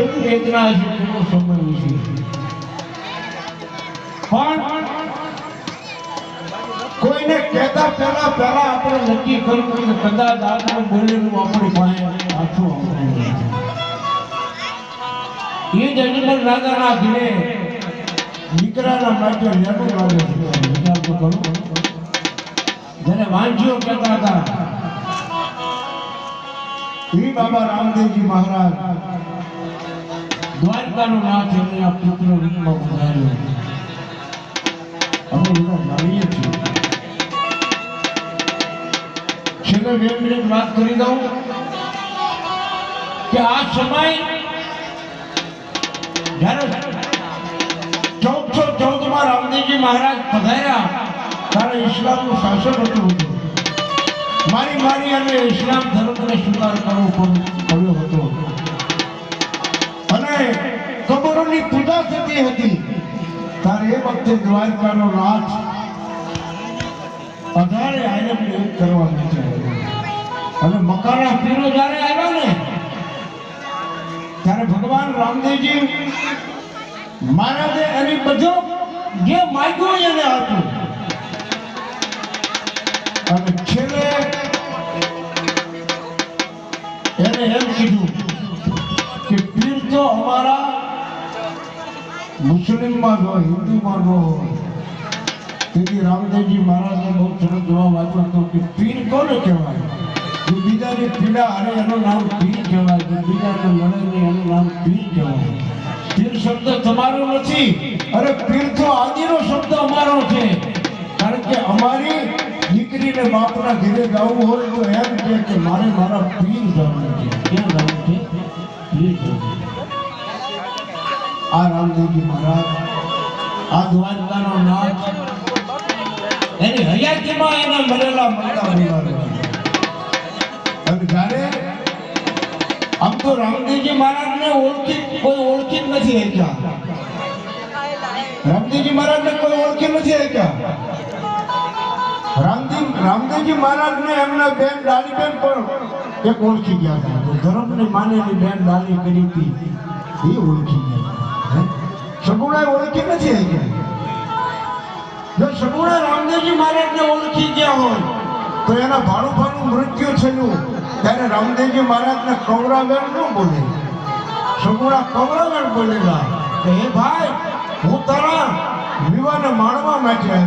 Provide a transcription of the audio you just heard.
કેવી વેદના હશે, કેવો સમય હશે. પણ કોઈને કહેતા પહેલા આપણે નક્કી કરવું કે કદાચ આપણે બોલેલું આપણી પાસે પાછું આવતું. એ જ અજમલ રાજાના ઘરે દીકરાના માટે લેણું લાગે છે. વિચાર તો કરો. જેને વાંચીઓ કહેતા હતા એ બાબા રામદેવજી મહારાજ દ્વારકાનો નાથ એમને આ પુત્ર રૂપમાં પધાર્યો. અમે બધા જાણીએ છીએ. છેલ્લે 2 મિનિટ વાત કરી દઉં કે આ સમય જ્યારે 1414 રામદેવજી મહારાજ પધાર્યા ત્યારે ઇસ્લામનું શાસન હતું. મારી અને ઇસ્લામ ધર્મને સ્વીકાર કરવો પડ્યો હતો અને કબરોની પૂજા થતી હતી. ત્યારે એ વખતે દ્વારકાનો રાજ 18 આયમને એક કરવા નીકળ્યો અને મકાના પીરો જ્યારે આવ્યા ને ત્યારે ભગવાન રામદેવજી મહારાજે એની બધું જે માગ્યું એને આપ્યું. અને છેલ્લે એને એમ કીધું કે પીર તો અમારા મુસ્લિમમાં ન હોય, હિન્દુમાં ન હોય. તેથી રામદેવજી મહારાજને બહુ સરસ જવાબ આપ્યો હતો કે પીર કોને કહેવાય? જો બીજાની પીડા હારે એનું નામ પીર કહેવાય, જો બીજાને લડે નહીં એનું નામ પીર કહેવાય. પીર શબ્દ તમારો નથી, અરે પીર તો આદિનો શબ્દ અમારો છે. કારણ કે અમારી દીકરીને બાપના ઘરે જવું હોય તો એમ છે કે મારે મારા પીર જવું છે. ક્યાં જવું છે? પીર જવું. આ રામદેવજી મહારાજ આ દ્વારકાનો નાથ એની હયાતીમાં એના મરેલા મળતા બોલાવ્યા. અને જ્યારે આમ તો રામદેવજી મહારાજને કોઈ ઓળખી જ નથી શક્યા. રામદેવજી મહારાજને કોઈ ઓળખી નથી શક્યા. રામદેવજી મહારાજને એમના બેન ડાલીબેન પણ એક ઓળખી ગયા હતા. ધર્મની માનેલી બેન ડાલી કરી હતી એ ઓળખી ગયા. સગુણા ઓળખી નથી શક્યા. જો સગુણા રામદેવજી મહારાજને ઓળખી ગયા હોય તો એના ભાણુભાનું મૃત્યુ થયું ત્યારે રામદેવજી મહારાજને કવરાવેણ ન બોલે, સગુણા કવરાવેણ બોલેલા કે હે ભાઈ હું તારા વિવાહને માણવા માટે આવ્યો.